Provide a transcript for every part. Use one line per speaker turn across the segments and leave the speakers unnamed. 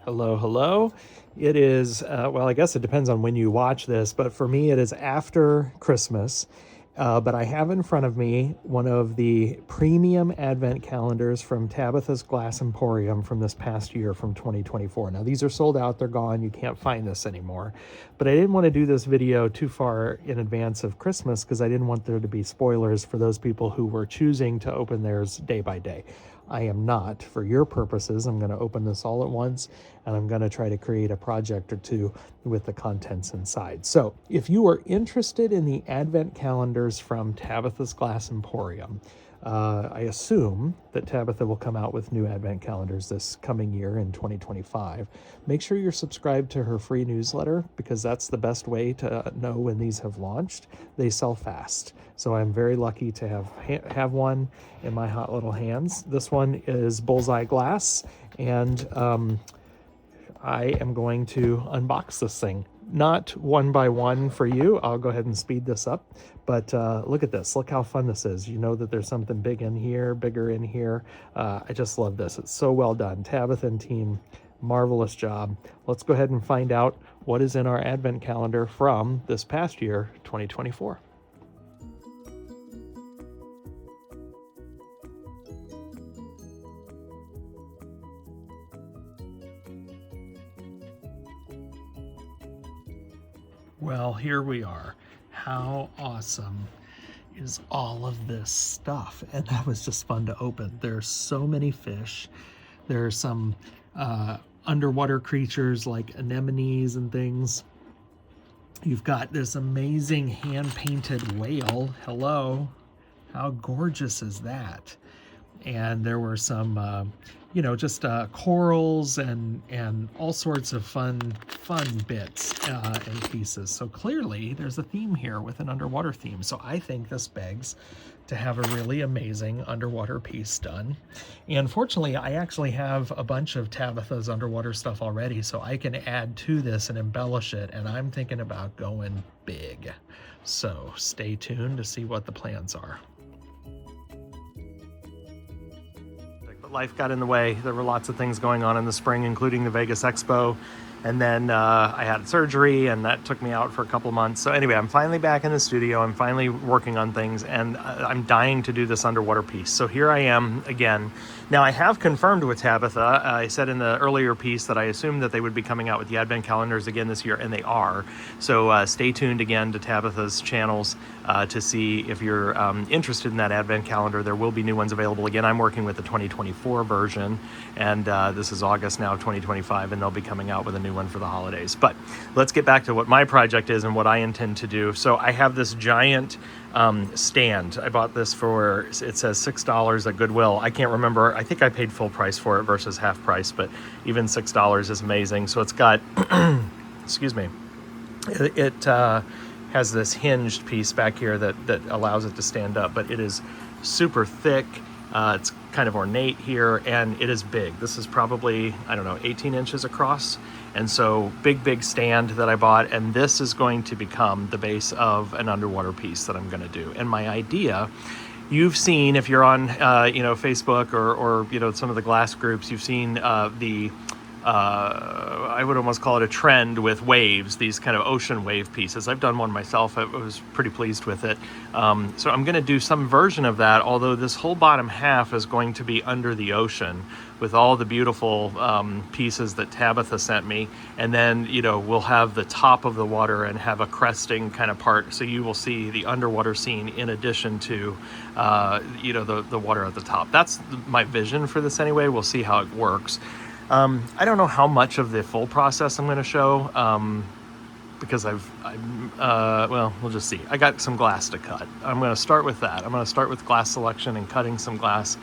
Hello, hello. It is, well, I guess it depends on when you watch this, but for me, it is after Christmas. But I have in front of me one of the premium advent calendars from Tabitha's Glass Emporium from this past year, from 2024. Now, these are sold out, they're gone, you can't find this anymore. But I didn't want to do this video too far in advance of Christmas because I didn't want there to be spoilers for those people who were choosing to open theirs day by day. I am not. For your purposes, I'm going to open this all at once, and I'm going to try to create a project or two with the contents inside. So if you are interested in the advent calendars from Tabitha's Glass Emporium, I assume that Tabitha will come out with new advent calendars this coming year in 2025. Make sure you're subscribed to her free newsletter because that's the best way to know when these have launched. They sell fast. So I'm very lucky to have one in my hot little hands. This one is Bullseye Glass, and I am going to unbox this thing. Not one by one for you. I'll go ahead and speed this up. But look at this. Look how fun this is. You know that there's something big in here, bigger in here. I just love this. It's so well done. Tabitha and team, marvelous job. Let's go ahead and find out what is in our advent calendar from this past year, 2024. Well, here we are. How awesome is all of this stuff? And that was just fun to open. There's so many fish. There are some underwater creatures like anemones and things. You've got this amazing hand-painted whale. Hello. How gorgeous is that? And there were some just corals and all sorts of fun bits and pieces. So clearly there's a theme here with an underwater theme. So I think this begs to have a really amazing underwater piece done. And fortunately, I actually have a bunch of Tabitha's underwater stuff already, so I can add to this and embellish it. And I'm thinking about going big. So stay tuned to see what the plans are. Life got in the way. There were lots of things going on in the spring, including the Vegas Expo. And then I had surgery, and that took me out for a couple months. So anyway, I'm finally back in the studio. I'm finally working on things, and I'm dying to do this underwater piece. So here I am again. Now, I have confirmed with Tabitha. I said in the earlier piece that I assumed that they would be coming out with the advent calendars again this year, and they are. So stay tuned again to Tabitha's channels to see if you're interested in that advent calendar. There will be new ones available. Again, I'm working with the 2024 version, and this is August now of 2025, and they'll be coming out with a new one for the holidays. But let's get back to what my project is and what I intend to do. So I have this giant stand. I bought this for, it says $6 at Goodwill. I can't remember. I think I paid full price for it versus half price, but even $6 is amazing. So it's got, excuse me, it has this hinged piece back here that allows it to stand up, but it is super thick. It's kind of ornate here, and it is big. This is probably, I don't know, 18 inches across. And so big stand that I bought, and this is going to become the base of an underwater piece that I'm going to do. And my idea, you've seen, if you're on Facebook or some of the glass groups, you've seen I would almost call it a trend with waves, these kind of ocean wave pieces. I've done one myself. I was pretty pleased with it. So I'm going to do some version of that, although this whole bottom half is going to be under the ocean with all the beautiful pieces that Tabitha sent me. And then, we'll have the top of the water and have a cresting kind of part. So you will see the underwater scene in addition to, the water at the top. That's my vision for this anyway. We'll see how it works. I don't know how much of the full process I'm going to show because we'll just see. I got some glass to cut. I'm going to start with that. I'm going to start with glass selection and cutting some glass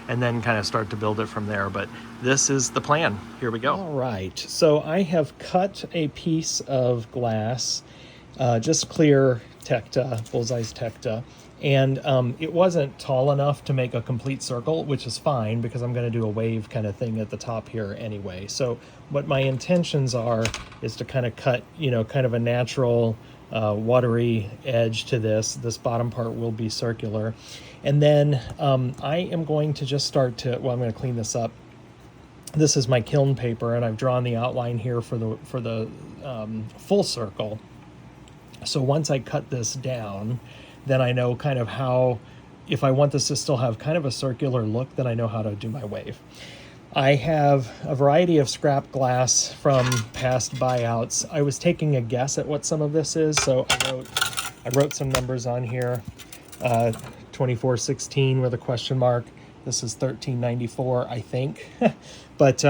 and then kind of start to build it from there. But this is the plan. Here we go. All right. So I have cut a piece of glass, just clear Tecta, Bullseye's Tecta. And it wasn't tall enough to make a complete circle, which is fine because I'm going to do a wave kind of thing at the top here anyway. So what my intentions are is to kind of cut, kind of a natural watery edge to this. This bottom part will be circular. And then I am going to just start to, I'm going to clean this up. this is my kiln paper, and I've drawn the outline here for the full circle. So once I cut this down, then I know kind of how, if I want this to still have kind of a circular look, then I know how to do my wave. I have a variety of scrap glass from past buyouts. I was taking a guess at what some of this is, so I wrote some numbers on here. 2416 with a question mark. This is 1394, I think. But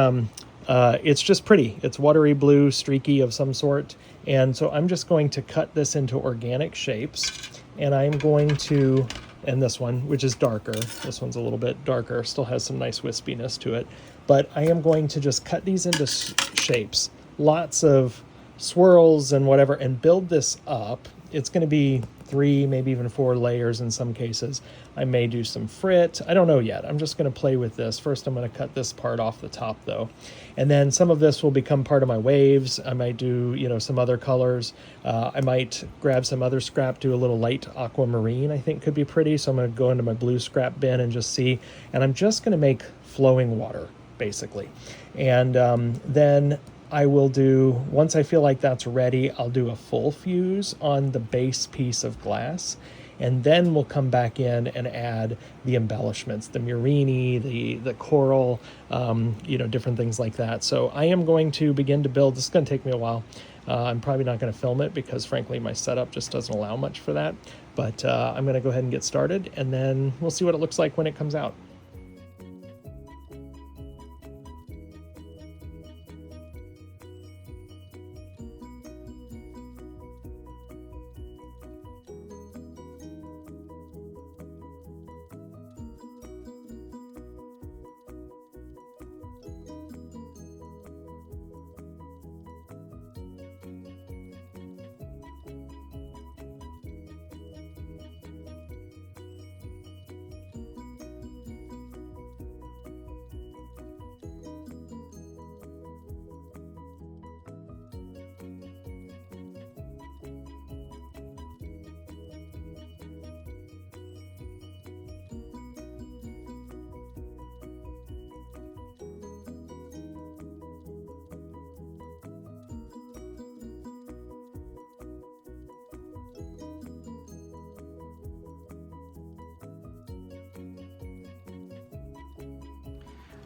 it's just pretty. It's watery blue, streaky of some sort. And so I'm just going to cut this into organic shapes. And I'm going to, and this one, which is darker. This one's a little bit darker, still has some nice wispiness to it. But I am going to just cut these into shapes. Lots of swirls and whatever, and build this up. It's going to be 3, maybe even 4 layers in some cases. I may do some frit. I don't know yet. I'm just going to play with this. First, I'm going to cut this part off the top, though. And then some of this will become part of my waves. I might do, you know, some other colors. I might grab some other scrap, do a little light aquamarine, I think could be pretty. So I'm going to go into my blue scrap bin and just see. And I'm just going to make flowing water, basically. And then I will do, once I feel like that's ready, I'll do a full fuse on the base piece of glass, and then we'll come back in and add the embellishments, the Murrini, the coral, you know, different things like that. So I am going to begin to build. This is going to take me a while. I'm probably not going to film it because frankly my setup just doesn't allow much for that, but I'm going to go ahead and get started, and then we'll see what it looks like when it comes out.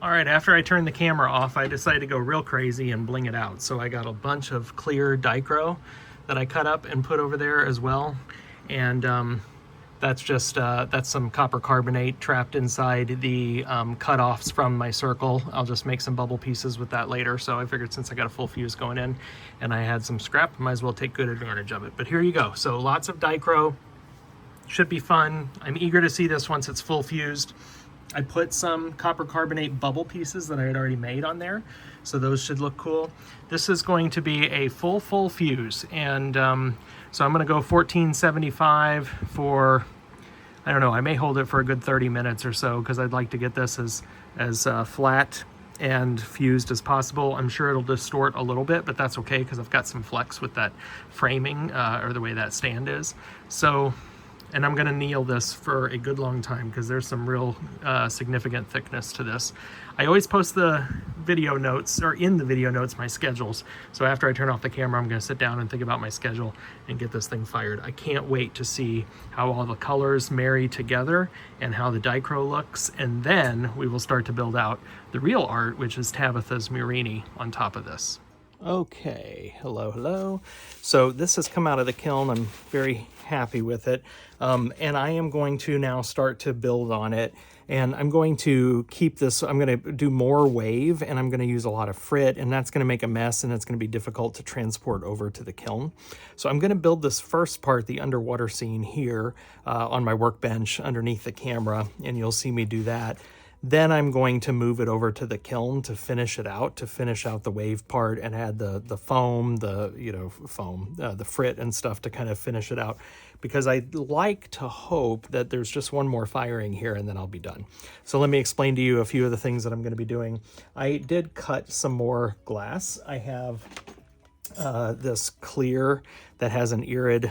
All right, after I turned the camera off, I decided to go real crazy and bling it out. So I got a bunch of clear Dichro that I cut up and put over there as well. And that's just, that's some copper carbonate trapped inside the cutoffs from my circle. I'll just make some bubble pieces with that later. So I figured since I got a full fuse going in and I had some scrap, might as well take good advantage of it. But here you go. So lots of Dichro, should be fun. I'm eager to see this once it's full fused. I put some copper carbonate bubble pieces that I had already made on there, so those should look cool. This is going to be a full fuse, and so I'm going to go 1475 for, I don't know, I may hold it for a good 30 minutes or so because I'd like to get this as flat and fused as possible. I'm sure it'll distort a little bit, but that's okay because I've got some flex with that framing or the way that stand is. So, and I'm going to anneal this for a good long time because there's some real significant thickness to this. I always post the video notes, or in the video notes, my schedules. So after I turn off the camera, I'm going to sit down and think about my schedule and get this thing fired. I can't wait to see how all the colors marry together and how the Dichro looks. And then we will start to build out the real art, which is Tabitha's Murrini on top of this. Okay, hello. So this has come out of the kiln. I'm very happy with it. And I am going to now start to build on it. And I'm going to keep this, I'm going to do more wave, and I'm going to use a lot of frit, and that's going to make a mess, and it's going to be difficult to transport over to the kiln. So I'm going to build this first part, the underwater scene here on my workbench underneath the camera, and you'll see me do that. Then I'm going to move it over to the kiln to finish it out, to finish out the wave part and add the foam, the frit and stuff to kind of finish it out. Because I'd like to hope that there's just one more firing here and then I'll be done. So let me explain to you a few of the things that I'm going to be doing. I did cut some more glass. I have this clear that has an irid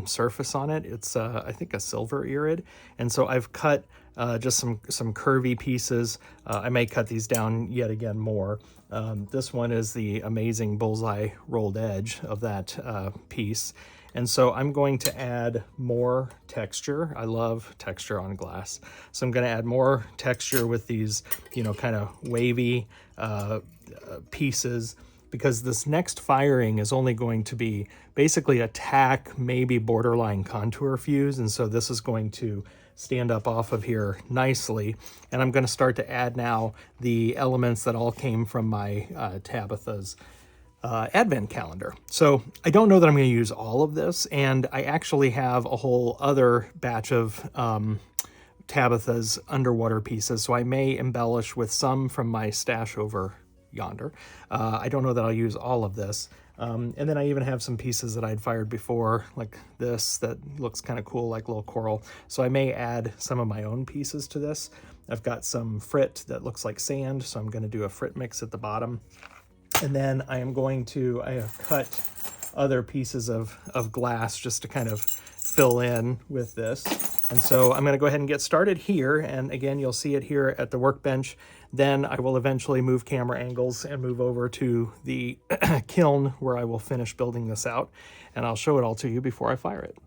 surface on it. It's I think a silver irid, and so I've cut just some curvy pieces. I may cut these down yet again more. This one is the amazing bullseye rolled edge of that piece. And so I'm going to add more texture. I love texture on glass. So I'm going to add more texture with these, you know, kind of wavy pieces, because this next firing is only going to be basically a tack, maybe borderline contour fuse. And so this is going to stand up off of here nicely. And I'm going to start to add now the elements that all came from my Tabitha's advent calendar. So I don't know that I'm going to use all of this, and I actually have a whole other batch of Tabitha's underwater pieces, so I may embellish with some from my stash over yonder. I don't know that I'll use all of this. And then I even have some pieces that I'd fired before, like this, that looks kind of cool, like little coral. So I may add some of my own pieces to this. I've got some frit that looks like sand, so I'm going to do a frit mix at the bottom. And then I have cut other pieces of glass just to kind of fill in with this. And so I'm going to go ahead and get started here. And again, you'll see it here at the workbench. Then I will eventually move camera angles and move over to the kiln where I will finish building this out. And I'll show it all to you before I fire it.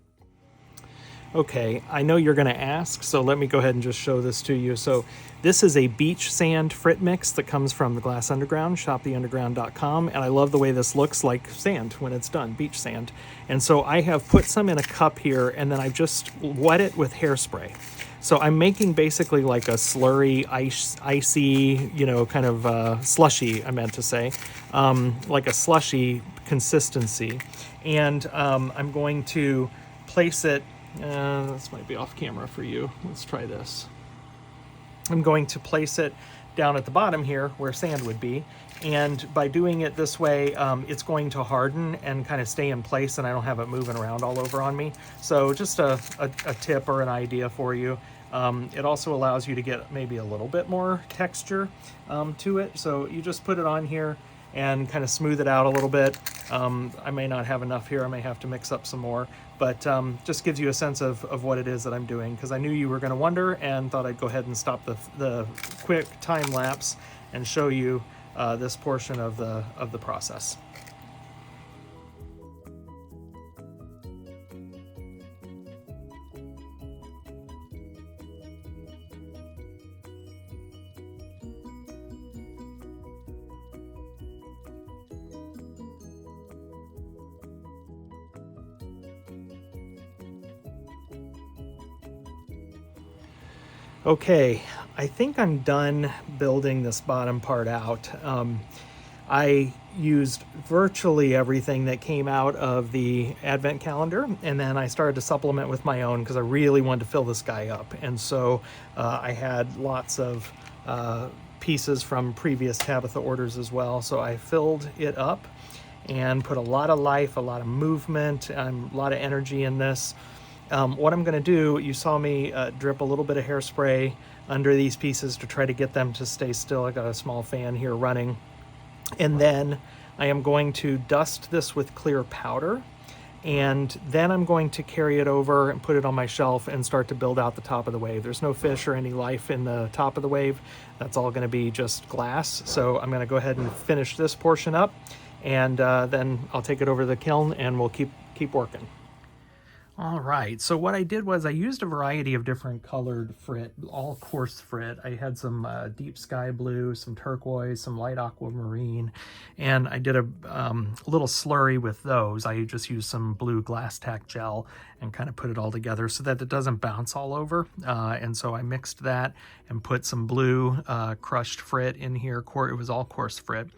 Okay, I know you're going to ask, so let me go ahead and just show this to you. So this is a beach sand frit mix that comes from the Glass Underground, shoptheunderground.com, and I love the way this looks like sand when it's done, beach sand. And so I have put some in a cup here, and then I just wet it with hairspray. So I'm making basically like a slurry, icy, you know, kind of slushy, I meant to say, like a slushy consistency. And I'm going to place it. This might be off camera for you. Let's try this. I'm going to place it down at the bottom here where sand would be. And by doing it this way, it's going to harden and kind of stay in place, and I don't have it moving around all over on me. So just a tip or an idea for you. It also allows you to get maybe a little bit more texture to it. So you just put it on here and kind of smooth it out a little bit. I may not have enough here. I may have to mix up some more, but just gives you a sense of what it is that I'm doing, because I knew you were going to wonder and thought I'd go ahead and stop the quick time lapse and show you this portion of the process. Okay, I think I'm done building this bottom part out. I used virtually everything that came out of the advent calendar, and then I started to supplement with my own because I really wanted to fill this guy up. And so I had lots of pieces from previous Tabitha orders as well. So I filled it up and put a lot of life, a lot of movement, a lot of energy in this. What I'm going to do, you saw me drip a little bit of hairspray under these pieces to try to get them to stay still. I got a small fan here running. And then I am going to dust this with clear powder. And then I'm going to carry it over and put it on my shelf and start to build out the top of the wave. There's no fish or any life in the top of the wave. That's all going to be just glass. So I'm going to go ahead and finish this portion up. And then I'll take it over to the kiln and we'll keep working. All right, so what I did was I used a variety of different colored frit, all coarse frit. I had some deep sky blue, some turquoise, some light aquamarine, and I did a little slurry with those. I just used some blue glass tack gel and kind of put it all together so that it doesn't bounce all over. And so I mixed that and put some blue crushed frit in here. It was all coarse frit.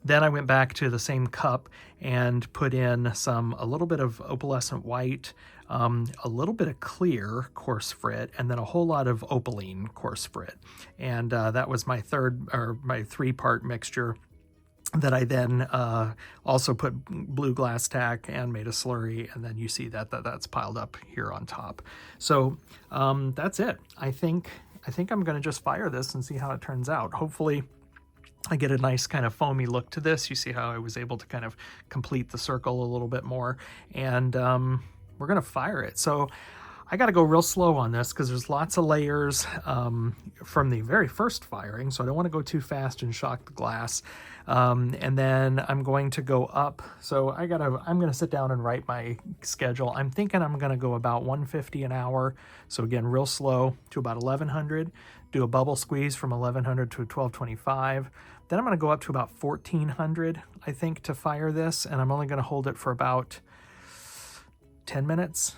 Then I went back to the same cup and put in a little bit of opalescent white, a little bit of clear coarse frit, and then a whole lot of opaline coarse frit. And that was my my 3-part mixture that I then also put blue glass tack and made a slurry, and then you see that's piled up here on top. So that's it. I think I'm going to just fire this and see how it turns out. Hopefully I get a nice kind of foamy look to this. You see how I was able to kind of complete the circle a little bit more, and we're going to fire it. So I got to go real slow on this because there's lots of layers from the very first firing, so I don't want to go too fast and shock the glass. And then I'm going to go up. So I'm going to sit down and write my schedule. I'm thinking I'm going to go about 150 an hour. So again, real slow to about 1100. Do a bubble squeeze from 1100 to 1225. Then I'm going to go up to about 1400, I think, to fire this. And I'm only going to hold it for about 10 minutes.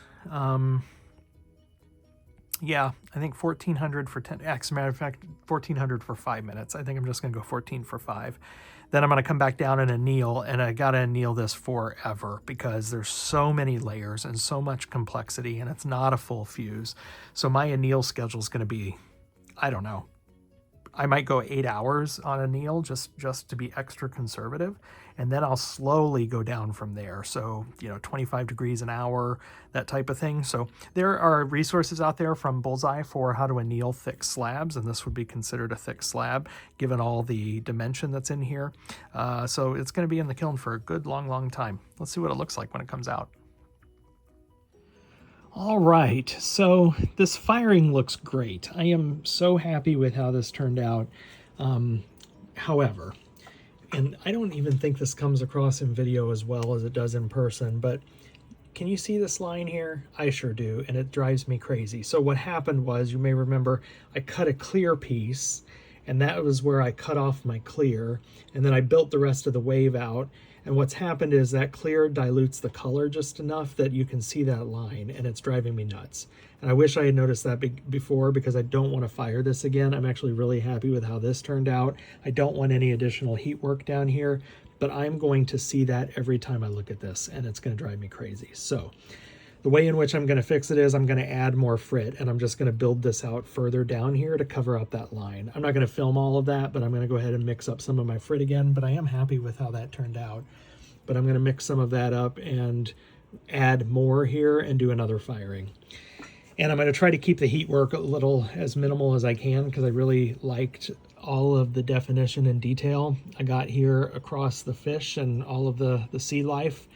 Yeah, I think 1400 for 10, as a matter of fact, 1400 for 5 minutes. I think I'm just going to go 14 for 5. Then I'm going to come back down and anneal, and I got to anneal this forever because there's so many layers and so much complexity, and it's not a full fuse. So my anneal schedule is going to be, I don't know, I might go 8 hours on anneal just to be extra conservative, and then I'll slowly go down from there. So, 25 degrees an hour, that type of thing. So there are resources out there from Bullseye for how to anneal thick slabs, and this would be considered a thick slab given all the dimension that's in here. So it's going to be in the kiln for a good long time. Let's see what it looks like when it comes out. All right, so this firing looks great. I am so happy with how this turned out. However, and I don't even think this comes across in video as well as it does in person, but can you see this line here? I sure do, and it drives me crazy. So what happened was, you may remember, I cut a clear piece, and that was where I cut off my clear, and then I built the rest of the wave out. And what's happened is that clear dilutes the color just enough that you can see that line, and it's driving me nuts. And I wish I had noticed that before, because I don't want to fire this again. I'm actually really happy with how this turned out. I don't want any additional heat work down here, but I'm going to see that every time I look at this, and it's going to drive me crazy. So the way in which I'm going to fix it is I'm going to add more frit, and I'm just going to build this out further down here to cover up that line. I'm not going to film all of that, but I'm going to go ahead and mix up some of my frit again, but I am happy with how that turned out. But I'm going to mix some of that up and add more here and do another firing. And I'm going to try to keep the heat work a little as minimal as I can, because I really liked all of the definition and detail I got here across the fish and all of the sea life.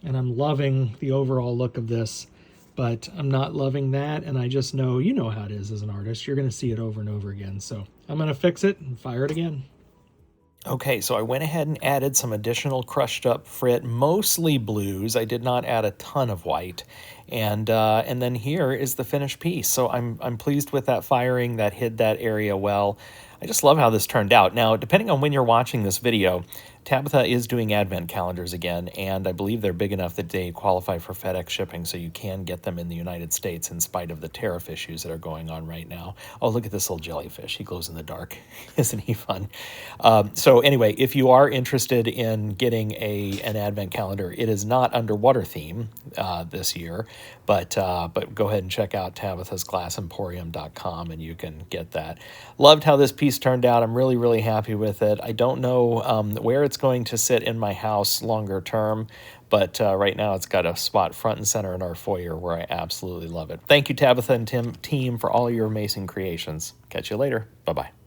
And I'm loving the overall look of this, but I'm not loving that. And I just know, you know how it is as an artist. You're going to see it over and over again. So I'm going to fix it and fire it again. Okay, so I went ahead and added some additional crushed up frit, mostly blues. I did not add a ton of white. And then here is the finished piece. So I'm pleased with that firing. That hid that area well. I just love how this turned out. Now, depending on when you're watching this video, Tabitha is doing advent calendars again, and I believe they're big enough that they qualify for FedEx shipping, so you can get them in the United States in spite of the tariff issues that are going on right now. Oh, look at this little jellyfish. He glows in the dark. Isn't he fun? So anyway, if you are interested in getting an advent calendar, it is not underwater theme this year, but go ahead and check out Tabitha's Emporium.com, and you can get that. Loved how this piece turned out. I'm really happy with it. I don't know where it's going to sit in my house longer term, but right now it's got a spot front and center in our foyer where I absolutely love it. Thank you, Tabitha and team, for all your amazing creations. Catch you later. Bye-bye.